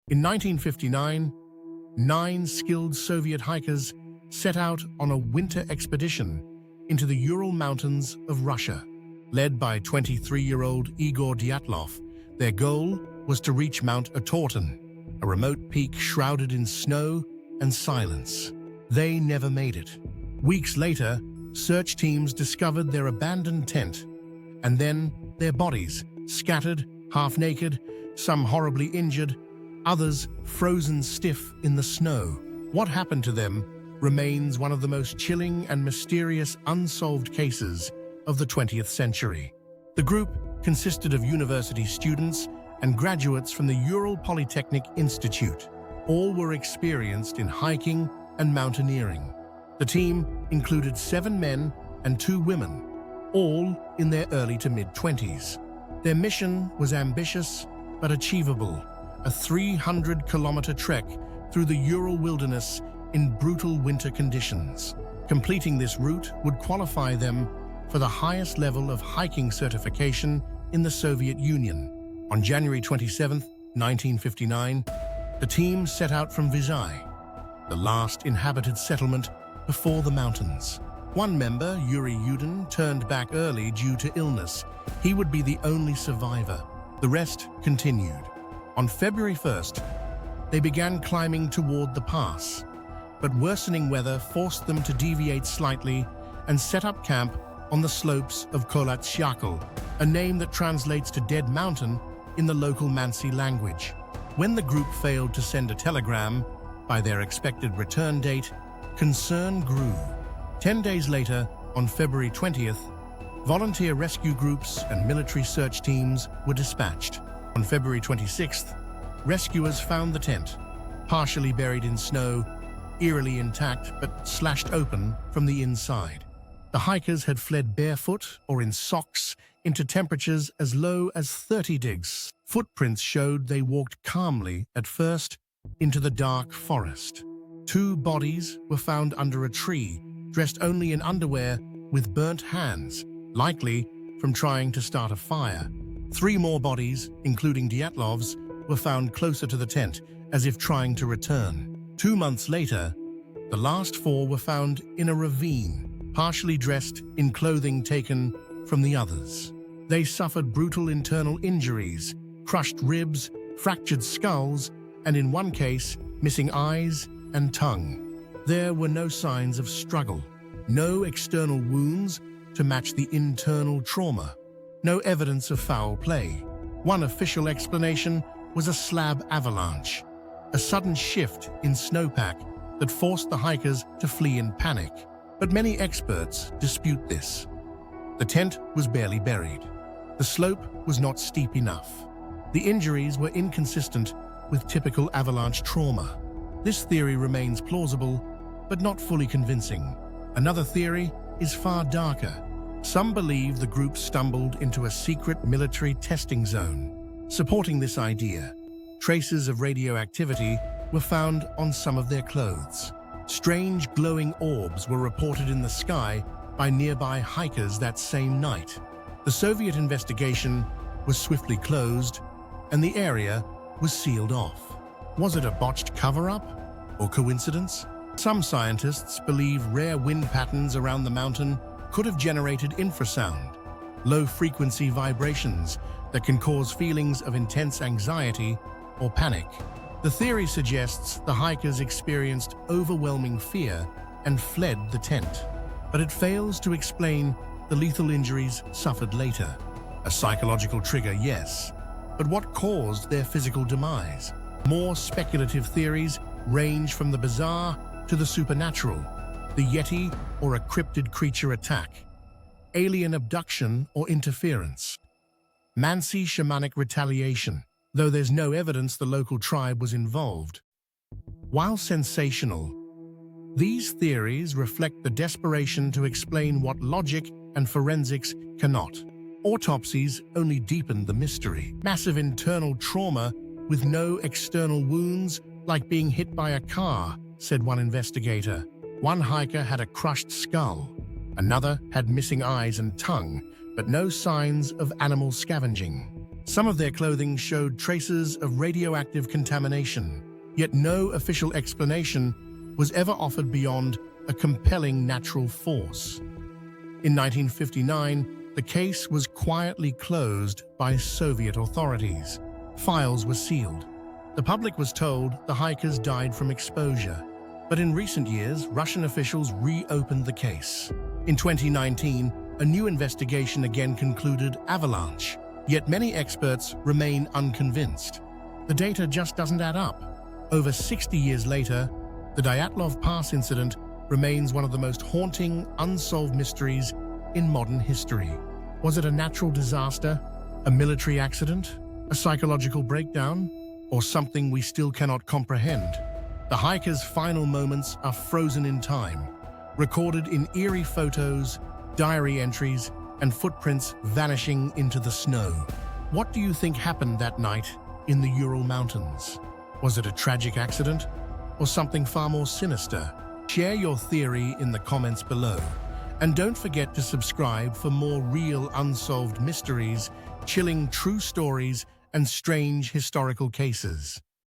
In 1959, 9 skilled Soviet hikers set out on a winter expedition into the Ural Mountains of Russia. Led by 23-year-old Igor Dyatlov, their goal was to reach Mount Autorten, a remote peak shrouded in snow and silence. They never made it. Weeks later, search teams discovered their abandoned tent, and then their bodies, scattered, half-naked, some horribly injured, others frozen stiff in the snow. What happened to them remains one of the most chilling and mysterious unsolved cases of the 20th century. The group consisted of university students and graduates from the Ural Polytechnic Institute. All were experienced in hiking and mountaineering. The team included 7 men and 2 women, all in their early to mid-20s. Their mission was ambitious but achievable, a 300-kilometer trek through the Ural wilderness in brutal winter conditions. Completing this route would qualify them for the highest level of hiking certification in the Soviet Union. On January 27, 1959, the team set out from Vizhai, the last inhabited settlement before the mountains. One member, Yuri Yudin, turned back early due to illness. He would be the only survivor. The rest continued. On February 1st, they began climbing toward the pass, but worsening weather forced them to deviate slightly and set up camp on the slopes of Kolatsyakal, a name that translates to Dead Mountain in the local Mansi language. When the group failed to send a telegram by their expected return date, concern grew. 10 days later, on February 20th, volunteer rescue groups and military search teams were dispatched. On February 26th, rescuers found the tent, partially buried in snow, eerily intact but slashed open from the inside. The hikers had fled barefoot or in socks into temperatures as low as 30 degrees. Footprints showed they walked calmly at first into the dark forest. 2 bodies were found under a tree, dressed only in underwear with burnt hands, likely from trying to start a fire. 3 more bodies, including Dyatlov's, were found closer to the tent, as if trying to return. 2 months later, the last 4 were found in a ravine, partially dressed in clothing taken from the others. They suffered brutal internal injuries, crushed ribs, fractured skulls, and in one case, missing eyes and tongue. There were no signs of struggle, no external wounds to match the internal trauma, no evidence of foul play. One official explanation was a slab avalanche, a sudden shift in snowpack that forced the hikers to flee in panic. But many experts dispute this. The tent was barely buried. The slope was not steep enough. The injuries were inconsistent with typical avalanche trauma. This theory remains plausible, but not fully convincing. Another theory is far darker. Some believe the group stumbled into a secret military testing zone. Supporting this idea, traces of radioactivity were found on some of their clothes. Strange glowing orbs were reported in the sky by nearby hikers that same night. The Soviet investigation was swiftly closed, and the area was sealed off. Was it a botched cover-up or coincidence? Some scientists believe rare wind patterns around the mountain could have generated infrasound, low-frequency vibrations that can cause feelings of intense anxiety or panic. The theory suggests the hikers experienced overwhelming fear and fled the tent, but it fails to explain the lethal injuries suffered later. A psychological trigger, yes, but what caused their physical demise? More speculative theories range from the bizarre to the supernatural, the Yeti or a cryptid creature attack, alien abduction or interference, Mansi shamanic retaliation, though there's no evidence the local tribe was involved. While sensational, these theories reflect the desperation to explain what logic and forensics cannot. Autopsies only deepened the mystery. Massive internal trauma with no external wounds, like being hit by a car, said one investigator. One hiker had a crushed skull. Another had missing eyes and tongue, but no signs of animal scavenging. Some of their clothing showed traces of radioactive contamination, yet no official explanation was ever offered beyond a compelling natural force. In 1959, the case was quietly closed by Soviet authorities. Files were sealed. The public was told the hikers died from exposure. But in recent years, Russian officials reopened the case. In 2019, a new investigation again concluded avalanche, yet many experts remain unconvinced. The data just doesn't add up. Over 60 years later, the Dyatlov Pass incident remains one of the most haunting, unsolved mysteries in modern history. Was it a natural disaster, a military accident, a psychological breakdown, or something we still cannot comprehend? The hikers' final moments are frozen in time, recorded in eerie photos, diary entries, and footprints vanishing into the snow. What do you think happened that night in the Ural Mountains? Was it a tragic accident, or something far more sinister? Share your theory in the comments below. And don't forget to subscribe for more real unsolved mysteries, chilling true stories, and strange historical cases.